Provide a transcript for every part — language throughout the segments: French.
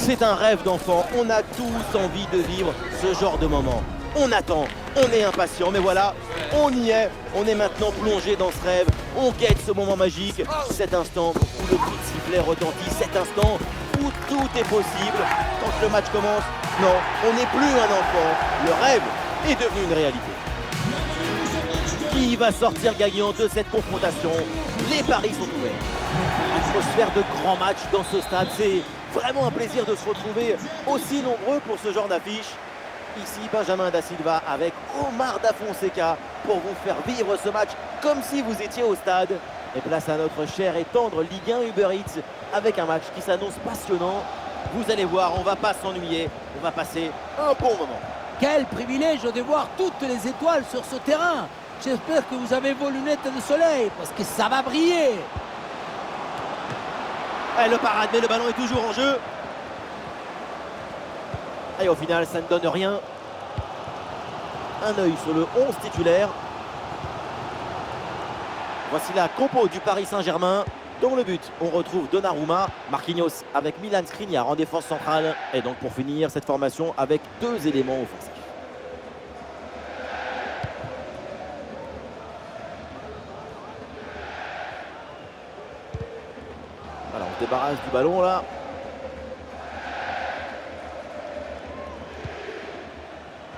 C'est un rêve d'enfant, on a tous envie de vivre ce genre de moment. On attend, on est impatient, mais voilà, on y est, on est maintenant plongé dans ce rêve, on guette ce moment magique, cet instant où le cri de sifflet retentit, cet instant où tout est possible. Quand le match commence, non, on n'est plus un enfant, le rêve est devenu une réalité. Qui va sortir gagnant de cette confrontation? Les paris sont ouverts. Atmosphère de grand match dans ce stade, c'est vraiment un plaisir de se retrouver aussi nombreux pour ce genre d'affiche. Ici Benjamin Da Silva avec Omar Da Fonseca pour vous faire vivre ce match comme si vous étiez au stade. Et place à notre cher et tendre Ligue 1 Uber Eats avec un match qui s'annonce passionnant. Vous allez voir, on va pas s'ennuyer, on va passer un bon moment. Quel privilège de voir toutes les étoiles sur ce terrain. J'espère que vous avez vos lunettes de soleil parce que ça va briller. Et le parade, mais le ballon est toujours en jeu. Et au final, ça ne donne rien. Un œil sur le 11 titulaire. Voici la compo du Paris Saint-Germain. Dans le but, on retrouve Donnarumma, Marquinhos avec Milan Skriniar en défense centrale. Et donc pour finir, cette formation avec deux éléments offensifs. Voilà, on se débarrasse du ballon là.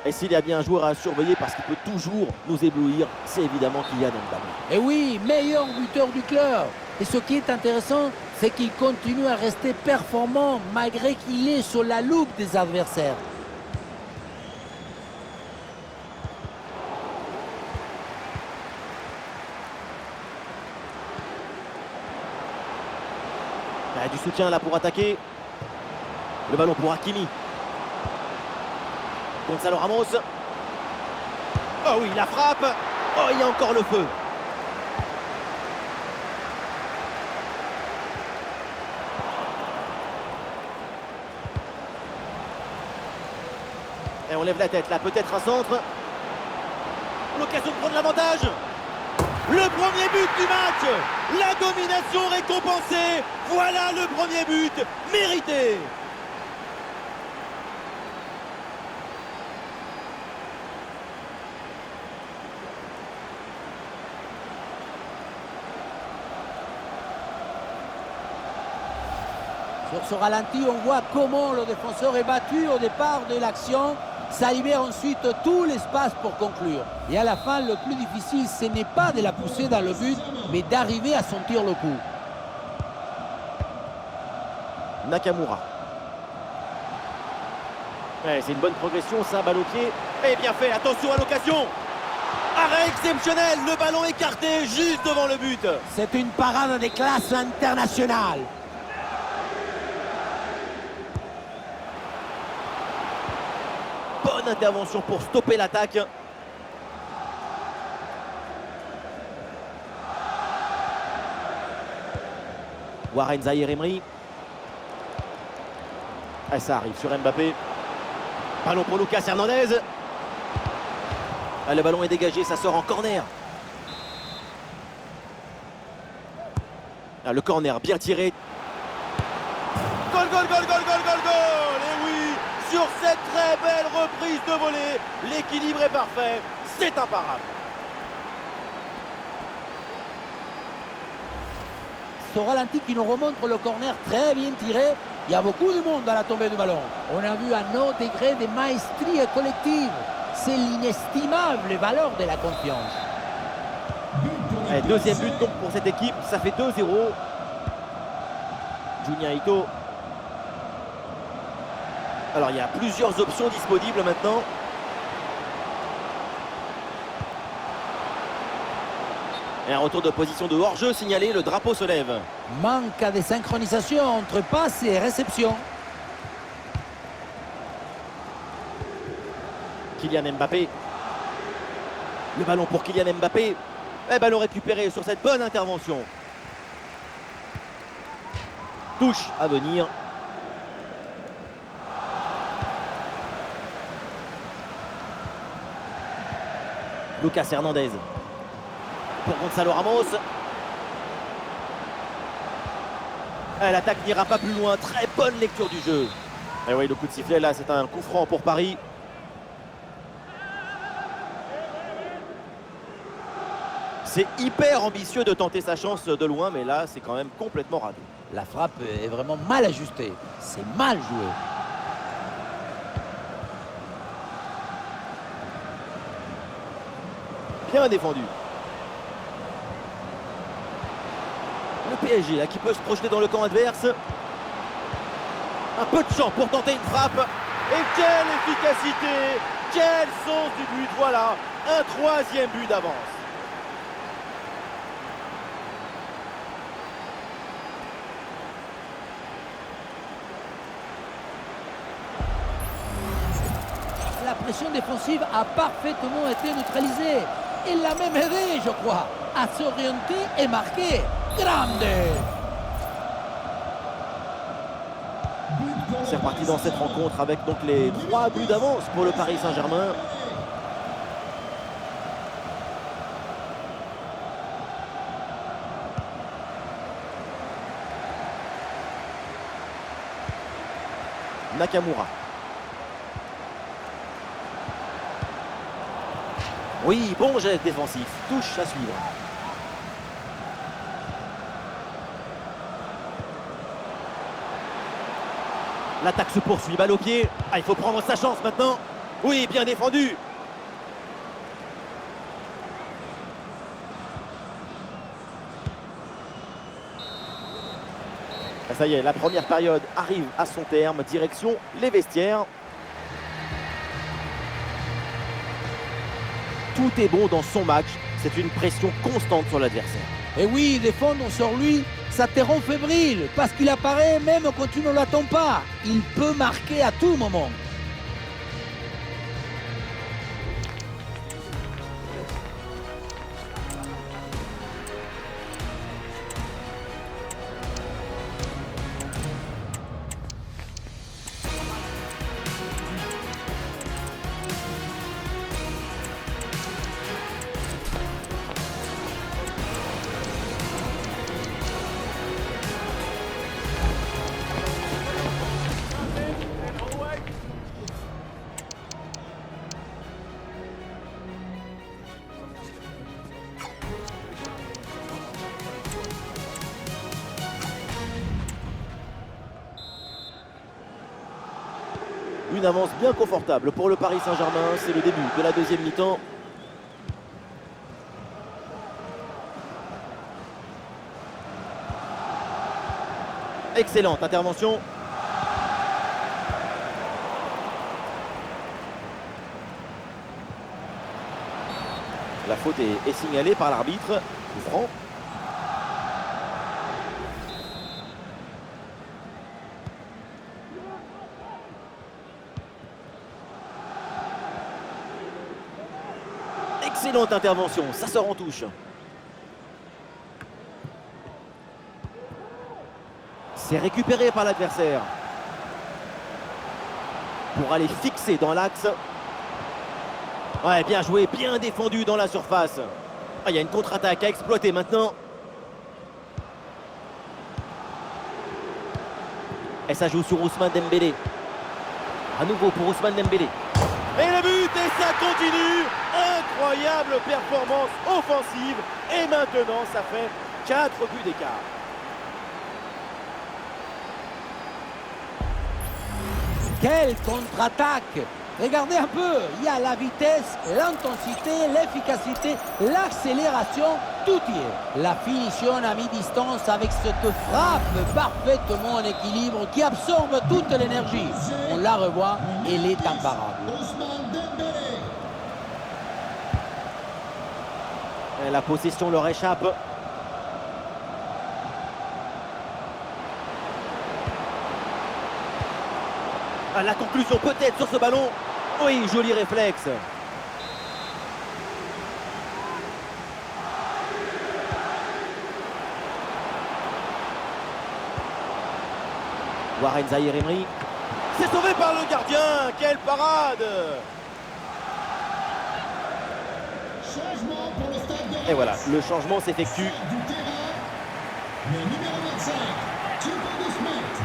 Et s'il y a bien un joueur à surveiller parce qu'il peut toujours nous éblouir, c'est évidemment Kylian Mbappé. Et oui, meilleur buteur du club. Et ce qui est intéressant, c'est qu'il continue à rester performant malgré qu'il est sur la loupe des adversaires. Il y a du soutien là pour attaquer. Le ballon pour Hakimi. Gonzalo Ramos. Oh oui, la frappe. Oh, il y a encore le feu. Et on lève la tête là, peut-être un centre. L'occasion de prendre l'avantage. Le premier but du match. La domination récompensée. Voilà le premier but mérité. Sur ce ralenti, on voit comment le défenseur est battu au départ de l'action. Ça libère ensuite tout l'espace pour conclure. Et à la fin, le plus difficile, ce n'est pas de la pousser dans le but, mais d'arriver à sentir le coup. Nakamura. Ouais, c'est une bonne progression, ça, balle au pied. Et bien fait, attention à l'occasion. Arrêt exceptionnel, le ballon écarté juste devant le but. C'est une parade de classe internationale. Bonne intervention pour stopper l'attaque. Warren Zaïre-Emery. Et ça arrive sur Mbappé. Ballon pour Lucas Hernandez. Ah, le ballon est dégagé, ça sort en corner. Ah, le corner bien tiré. Goal, goal, goal, goal, goal, goal, goal. Et oui, sur cette très belle reprise de volée, l'équilibre est parfait, c'est imparable. Ce ralenti qui nous remontre le corner très bien tiré. Il y a beaucoup de monde à la tombée du ballon. On a vu un haut degré de maestrie collective. C'est l'inestimable valeur de la confiance. Et deuxième but donc pour cette équipe, ça fait 2-0. Junya Ito. Alors il y a plusieurs options disponibles maintenant. Et un retour de position de hors-jeu signalé, le drapeau se lève. Manque de synchronisation entre passe et réception. Kylian Mbappé. Le ballon pour Kylian Mbappé. Et ballon récupéré sur cette bonne intervention. Touche à venir. Lucas Hernandez. Pour Gonzalo Ramos. L'attaque n'ira pas plus loin. Très bonne lecture du jeu. Et oui, le coup de sifflet là, c'est un coup franc pour Paris. C'est hyper ambitieux de tenter sa chance de loin, mais là, c'est quand même complètement raté. La frappe est vraiment mal ajustée. C'est mal joué. Bien défendu. Le PSG là qui peut se projeter dans le camp adverse. Un peu de champ pour tenter une frappe. Et quelle efficacité! Quel sens du but! Voilà, un troisième but d'avance. La pression défensive a parfaitement été neutralisée. Il l'a même aidé, je crois, à s'orienter et marquer. Grande! C'est reparti dans cette rencontre avec donc les 3 buts d'avance pour le Paris Saint-Germain. Nakamura. Oui, bon geste défensif, touche à suivre. L'attaque se poursuit, balle au pied. Ah, il faut prendre sa chance maintenant. Oui, bien défendu. Ah, ça y est, la première période arrive à son terme. Direction les vestiaires. Tout est bon dans son match. C'est une pression constante sur l'adversaire. Et oui, défendre sur lui, ça te rend fébrile, parce qu'il apparaît même quand tu ne l'attends pas. Il peut marquer à tout moment. Une avance bien confortable pour le Paris Saint-Germain. C'est le début de la deuxième mi-temps. Excellente intervention. La faute est signalée par l'arbitre. Coup franc. Excellente intervention, ça sort en touche. C'est récupéré par l'adversaire. Pour aller fixer dans l'axe. Ouais, bien joué, bien défendu dans la surface. Ah, il y a une contre-attaque à exploiter maintenant. Et ça joue sur Ousmane Dembélé. À nouveau pour Ousmane Dembélé. Et le but, et ça continue. Incroyable performance offensive. Et maintenant, ça fait 4 buts d'écart. Quelle contre-attaque! Regardez un peu, il y a la vitesse, l'intensité, l'efficacité, l'accélération, tout y est. La finition à mi-distance avec cette frappe parfaitement en équilibre qui absorbe toute l'énergie. On la revoit, elle est imparable. Et la possession leur échappe. Ah, la conclusion peut-être sur ce ballon. Oui, joli réflexe. Warren Zaïre-Emery. C'est sauvé par le gardien. Quelle parade! Et voilà, le changement s'effectue. Le numéro 25, Thibaut Smith,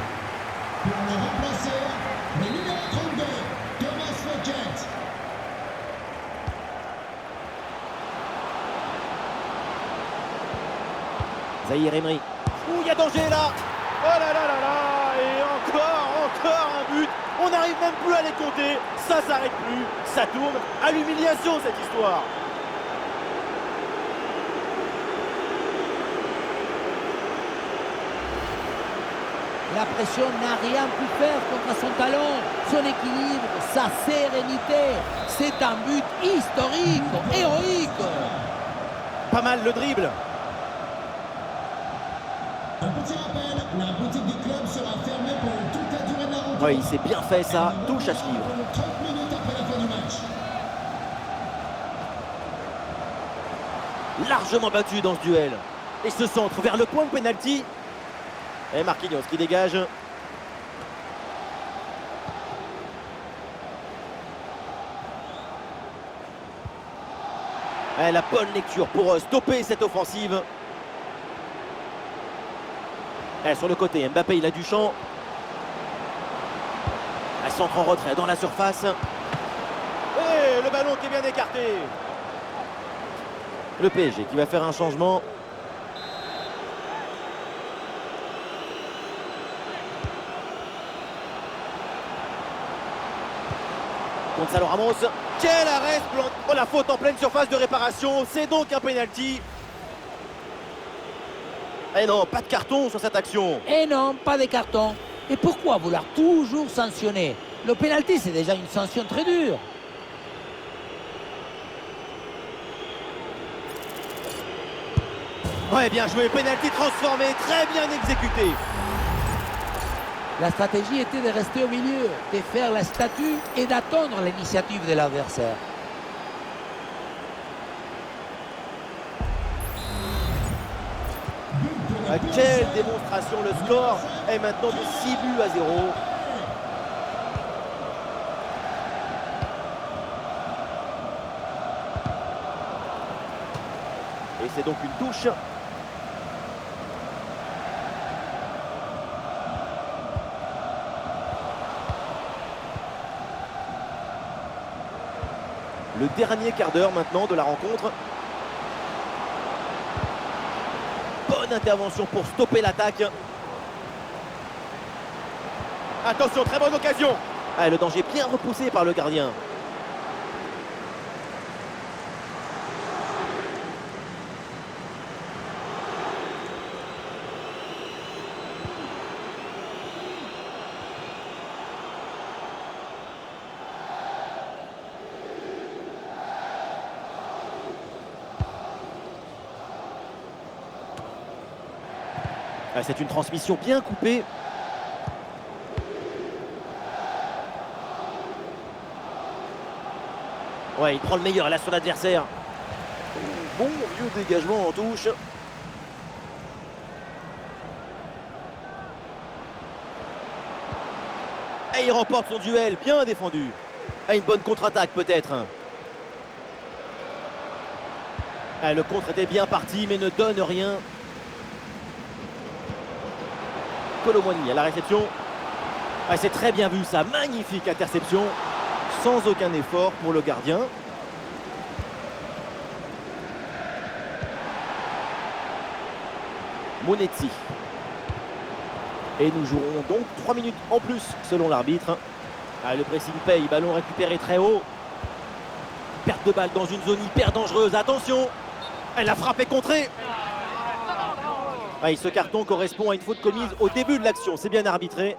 pour le remplacer, Zaïre Emery. Ouh, il y a danger là. Oh là là là là. Et encore un but. On n'arrive même plus à les compter. Ça s'arrête plus. Ça tourne à l'humiliation cette histoire. La pression n'a rien pu faire contre son talent, son équilibre, sa sérénité. C'est un but historique, héroïque. Pas mal le dribble. Un petit rappel, la boutique du club sera fermée pour toute la durée de la rencontre. Oui, c'est bien fait ça, touche à suivre. 30 minutes après la fin du match. Largement battu dans ce duel. Et ce centre vers le point de pénalty. Et Marquinhos qui dégage. Et la bonne lecture pour stopper cette offensive. Et sur le côté, Mbappé il a du champ. Un centre en retrait dans la surface. Et le ballon qui est bien écarté. Le PSG qui va faire un changement. Gonzalo Ramos, quel arrêt! Oh, la faute en pleine surface de réparation, c'est donc un penalty. Et non, pas de carton sur cette action. Et non, pas de carton. Et pourquoi vouloir toujours sanctionner? Le pénalty, c'est déjà une sanction très dure. Ouais, bien joué, penalty transformé, très bien exécuté. La stratégie était de rester au milieu, de faire la statue et d'attendre l'initiative de l'adversaire. Quelle démonstration, le score est maintenant de 6 buts à 0. Et c'est donc une touche. Le dernier quart d'heure maintenant de la rencontre. Bonne intervention pour stopper l'attaque. Attention, très bonne occasion. Ah, le danger bien repoussé par le gardien. Ah, c'est une transmission bien coupée. Ouais, il prend le meilleur là sur l'adversaire. Bon vieux dégagement en touche. Et il remporte son duel, bien défendu. Ah, une bonne contre-attaque peut-être. Ah, le contre était bien parti mais ne donne rien. Colomboigny à la réception. Ah, c'est très bien vu ça, magnifique interception. Sans aucun effort pour le gardien. Monetti. Et nous jouerons donc 3 minutes en plus selon l'arbitre. Ah, le pressing paye, ballon récupéré très haut. Perte de balle dans une zone hyper dangereuse, attention. Elle a frappé contrée. Ah, ce carton correspond à une faute commise au début de l'action, c'est bien arbitré.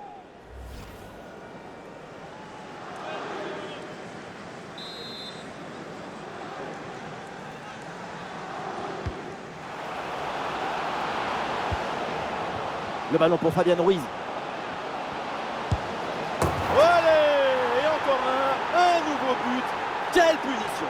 Le ballon pour Fabian Ruiz. Allez, et encore un nouveau but. Quelle punition!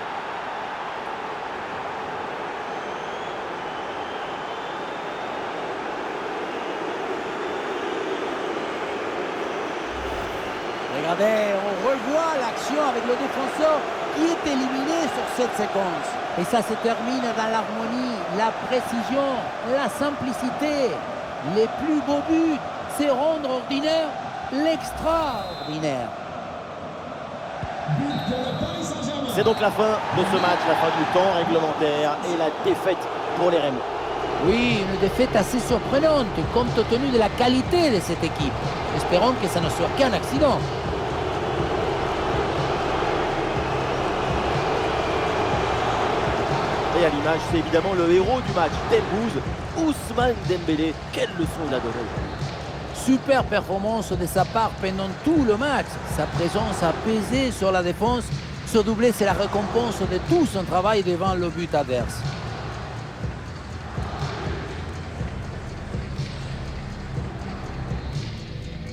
Regardez, on revoit l'action avec le défenseur qui est éliminé sur cette séquence. Et ça se termine dans l'harmonie, la précision, la simplicité. Les plus beaux buts, c'est rendre ordinaire l'extraordinaire. C'est C'est donc la fin de ce match, la fin du temps réglementaire et la défaite pour les Rémois. Oui, une défaite assez surprenante compte tenu de la qualité de cette équipe. Espérons que ça ne soit qu'un accident. Et à l'image, c'est évidemment le héros du match, Dembouz, Ousmane Dembélé. Quelle leçon il a donnée. Super performance de sa part pendant tout le match. Sa présence a pesé sur la défense. Ce doublé, c'est la récompense de tout son travail devant le but adverse.